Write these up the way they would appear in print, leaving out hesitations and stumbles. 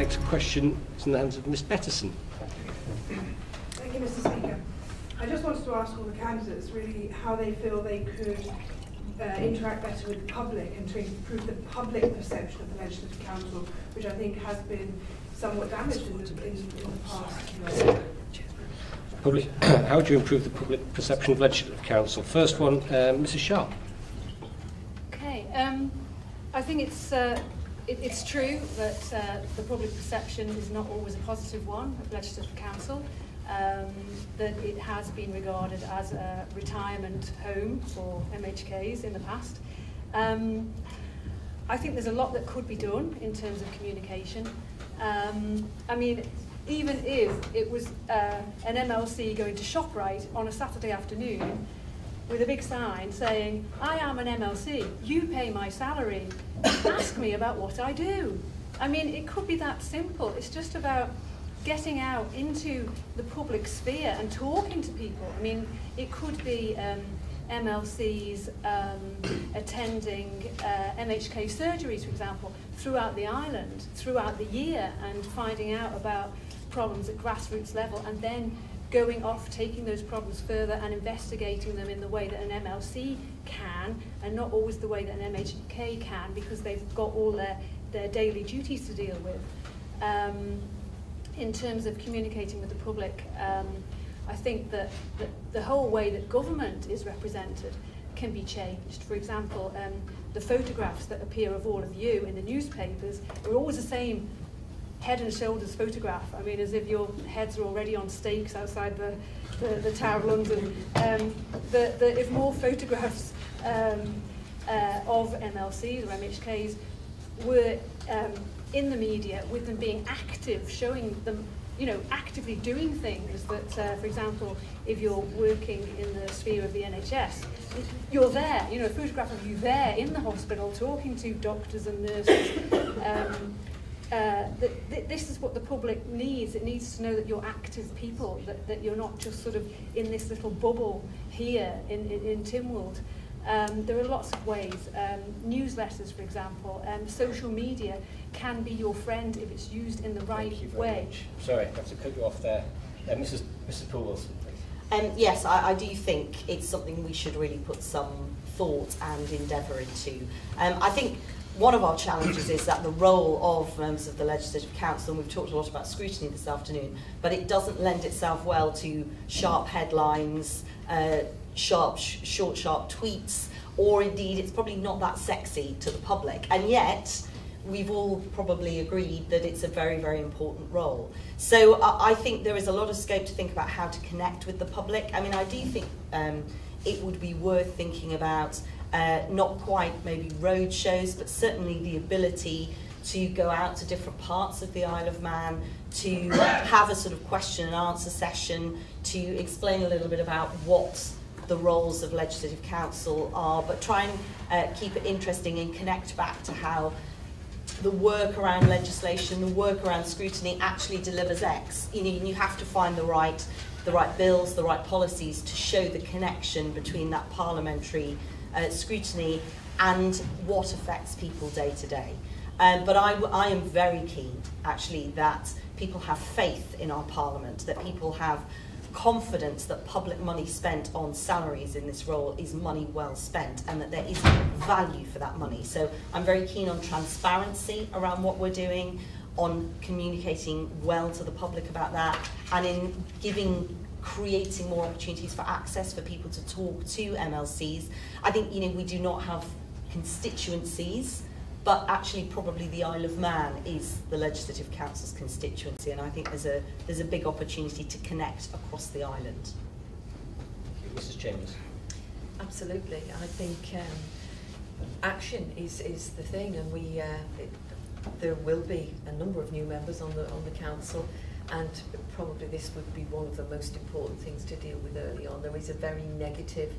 next question is in the hands of Ms. Betterson. Thank you, Mr. Speaker. I just wanted to ask all the candidates really how they feel they could interact better with the public and to improve the public perception of the Legislative Council, which I think has been somewhat damaged in the past. How do you improve the public perception of Legislative Council? First one, Mrs. Sharpe. Okay, I think it's true that the public perception is not always a positive one of Legislative Council. That it has been regarded as a retirement home for MHKs in the past. I think there's a lot that could be done in terms of communication. I mean, even if it was an MLC going to ShopRite on a Saturday afternoon with a big sign saying, I am an MLC, you pay my salary, ask me about what I do. I mean, it could be that simple. It's just about getting out into the public sphere and talking to people. I mean, it could be MLCs attending MHK surgeries, for example, throughout the island, throughout the year, and finding out about problems at grassroots level, and then going off, taking those problems further and investigating them in the way that an MLC can, and not always the way that an MHK can, because they've got all their daily duties to deal with. In terms of communicating with the public, I think that the whole way that government is represented can be changed. For example, the photographs that appear of all of you in the newspapers are always the same head and shoulders photograph. I mean, as if your heads are already on stakes outside the Tower of London. If more photographs of MLCs or MHKs were in the media, with them being active, showing them, you know, actively doing things that, for example, if you're working in the sphere of the NHS, you're there, you know, a photograph of you there in the hospital talking to doctors and nurses. This is what the public needs. It needs to know that you're active people, that you're not just sort of in this little bubble here in Tynwald. There are lots of ways. Newsletters, for example, social media can be your friend if it's used in the right way. Sorry, I have to cut you off there. Mrs. Poole-Wilson, please. Yes, I do think it's something we should really put some thought and endeavour into. I think one of our challenges is that the role of members of the Legislative Council, and we've talked a lot about scrutiny this afternoon, but it doesn't lend itself well to sharp headlines, short, sharp tweets, or indeed it's probably not that sexy to the public. And yet, we've all probably agreed that it's a very, very important role. So I think there is a lot of scope to think about how to connect with the public. I mean, I do think it would be worth thinking about not quite maybe road shows, but certainly the ability to go out to different parts of the Isle of Man, to have a sort of question and answer session, to explain a little bit about what the roles of Legislative Council are, but try and keep it interesting and connect back to how the work around legislation, the work around scrutiny actually delivers X. You know, you have to find the right bills, the right policies to show the connection between that parliamentary scrutiny and what affects people day to day. But I am very keen, actually, that people have faith in our Parliament, that people have confidence that public money spent on salaries in this role is money well spent, and that there is value for that money. So I'm very keen on transparency around what we're doing, on communicating well to the public about that, and in creating more opportunities for access for people to talk to MLCs. I think, you know, we do not have constituencies, but actually probably the Isle of Man is the Legislative Council's constituency, and I think there's a big opportunity to connect across the island. Mrs. Chambers. Absolutely. I think action is the thing, and there will be a number of new members on the council, and probably this would be one of the most important things to deal with early on. There is a very negative,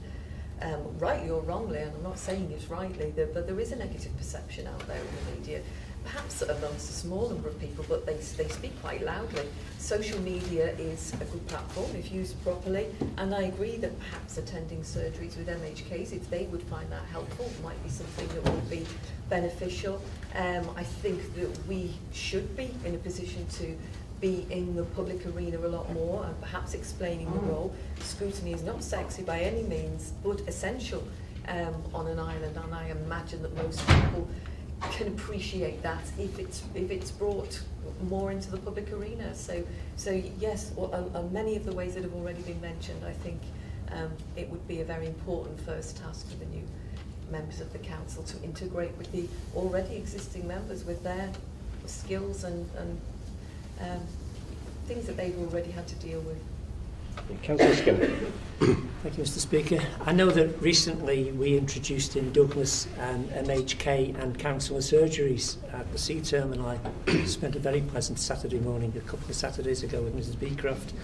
rightly or wrongly, and I'm not saying it rightly, but there is a negative perception out there in the media, perhaps amongst a small number of people, but they speak quite loudly. Social media is a good platform if used properly, and I agree that perhaps attending surgeries with MHKs, if they would find that helpful, might be something that would be beneficial. I think that we should be in a position to be in the public arena a lot more and perhaps explaining the role. Scrutiny is not sexy by any means, but essential on an island, and I imagine that most people can appreciate that if it's brought more into the public arena. So yes, on many of the ways that have already been mentioned, I think it would be a very important first task for the new members of the council to integrate with the already existing members with their skills and things that they've already had to deal with. Councillor Skinner. Thank you, Mr. Speaker. I know that recently we introduced in Douglas MHK and council surgeries at the sea terminal. I spent a very pleasant Saturday morning a couple of Saturdays ago with Mrs. Beecroft.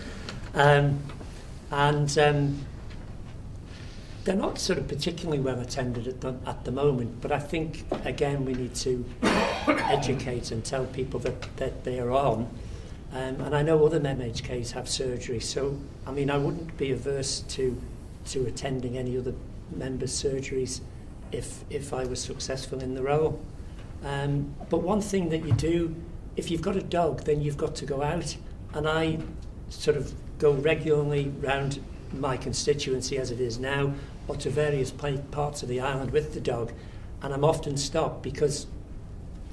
They're not sort of particularly well attended at the moment, but I think, again, we need to educate and tell people that they are on. And I know other MHKs have surgery, so I mean I wouldn't be averse to attending any other members' surgeries if I was successful in the role. But one thing that you do, if you've got a dog, then you've got to go out, and I sort of go regularly round my constituency as it is now, or to various parts of the island with the dog, and I'm often stopped because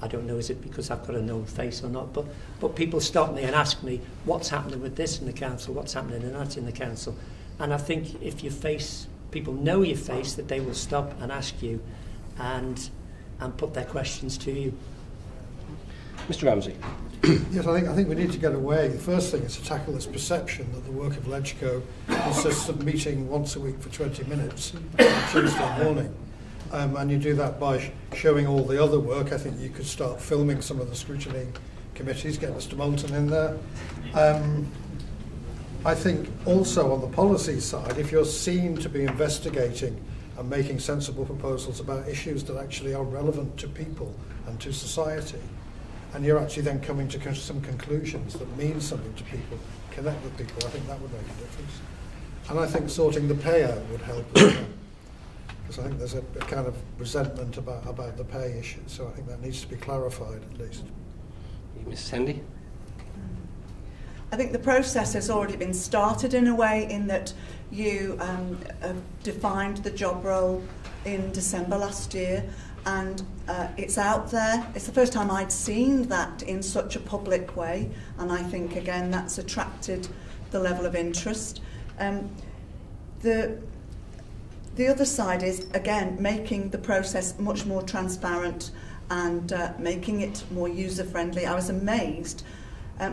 I don't know, is it because I've got a known face or not, but people stop me and ask me what's happening with this in the council, what's happening and that in the council. And I think if you face, people know your face, that they will stop and ask you and put their questions to you. Mr. Ramsay. Yes, I think we need to get away. The first thing is to tackle this perception that the work of LegCo consists of meeting once a week for 20 minutes on Tuesday morning. And you do that by showing all the other work. I think you could start filming some of the scrutiny committees, get Mr. Moulton in there. I think also on the policy side, if you're seen to be investigating and making sensible proposals about issues that actually are relevant to people and to society, and you're actually then coming to some conclusions that mean something to people, connect with people, I think that would make a difference. And I think sorting the payout would help as well. Because I think there's a kind of resentment about the pay issue, so I think that needs to be clarified at least. Mrs. Hendy? I think the process has already been started in a way in that you defined the job role in December last year, and it's out there. It's the first time I'd seen that in such a public way, and I think again that's attracted the level of interest. The other side is, again, making the process much more transparent and making it more user-friendly. I was amazed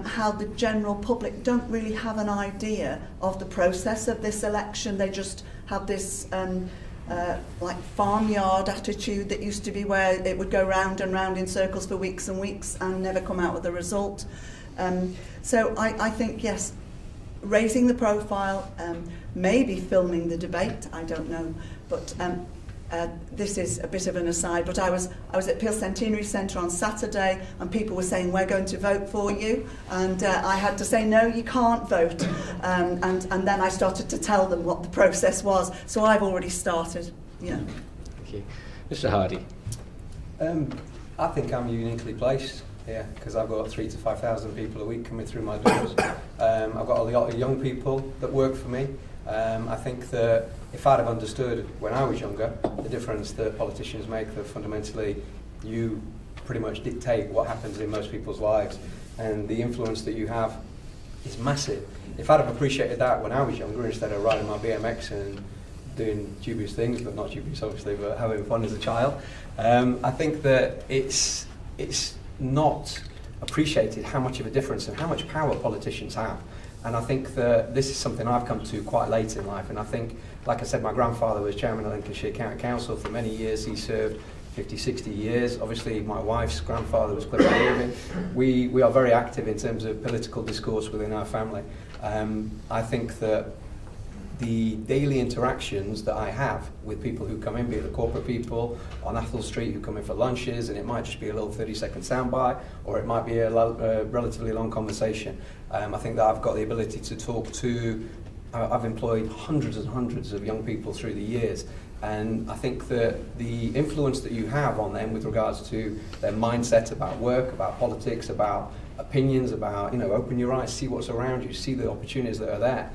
how the general public don't really have an idea of the process of this election. They just have this like farmyard attitude that used to be where it would go round and round in circles for weeks and weeks and never come out with a result. So I think, yes, raising the profile, maybe filming the debate, I don't know, but this is a bit of an aside, but I was at Peel Centenary Centre on Saturday and people were saying, we're going to vote for you, and I had to say, no, you can't vote, and then I started to tell them what the process was, so I've already started. Yeah. Thank you. Mr. Hardy. I think I'm uniquely placed here because I've got 3,000 to 5,000 people a week coming through my doors. I've got a lot of young people that work for me. I think that if I'd have understood when I was younger the difference that politicians make, that fundamentally you pretty much dictate what happens in most people's lives, and the influence that you have is massive. If I'd have appreciated that when I was younger, instead of riding my BMX and doing dubious things, but not dubious obviously, but having fun as a child, I think that it's not appreciated how much of a difference and how much power politicians have. And I think that this is something I've come to quite late in life. And I think, like I said, my grandfather was chairman of Lincolnshire County Council for many years. He served 50, 60 years. Obviously, my wife's grandfather was Clifford Irving. We are very active in terms of political discourse within our family. I think that the daily interactions that I have with people who come in, be it the corporate people on Athol Street who come in for lunches, and it might just be a little 30-second soundbite, or it might be a relatively long conversation. I think that I've got the ability to talk to, I've employed hundreds and hundreds of young people through the years, And I think that the influence that you have on them with regards to their mindset about work, about politics, about opinions, about, open your eyes, see what's around you, see the opportunities that are there.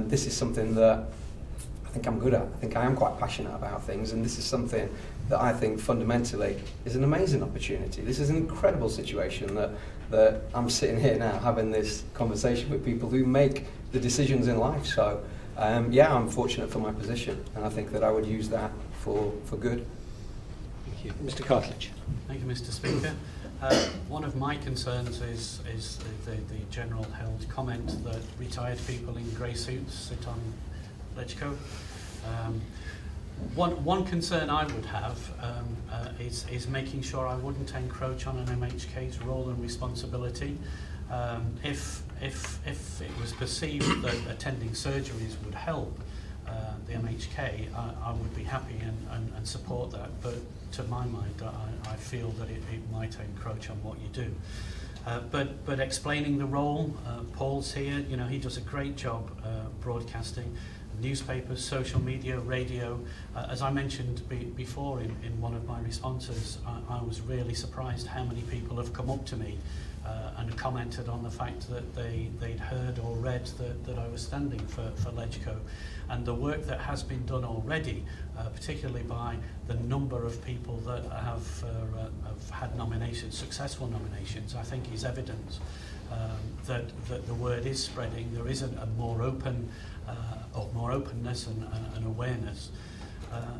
This is something that I think I'm good at. I think I am quite passionate about things, and this is something that I think fundamentally is an amazing opportunity. This is an incredible situation that I'm sitting here now having this conversation with people who make the decisions in life. So I'm fortunate for my position, and I think that I would use that for good. Thank you. Mr. Cartledge. Thank you, Mr. Speaker. One of my concerns is the general held comment that retired people in grey suits sit on LegCo. One concern I would have is making sure I wouldn't encroach on an MHK's role and responsibility. If it was perceived that attending surgeries would help the MHK, I would be happy and support that. But to my mind, I feel that it might encroach on what you do. But explaining the role, Paul's here. He does a great job broadcasting. Newspapers, social media, radio. As I mentioned before in one of my responses, I was really surprised how many people have come up to me and commented on the fact that they'd heard or read that I was standing for LegCo. And the work that has been done already, particularly by the number of people that have had nominations, successful nominations, I think is evidence that the word is spreading. There is a more open, more openness and awareness.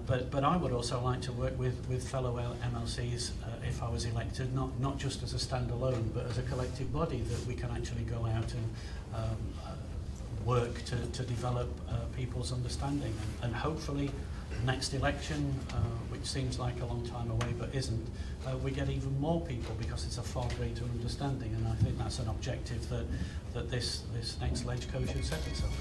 But I would also like to work with fellow MLCs if I was elected, not just as a standalone, but as a collective body, that we can actually go out and work to develop people's understanding. And hopefully next election, which seems like a long time away but isn't, we get even more people, because it's a far greater understanding, and I think that's an objective that this next LegCo should set itself.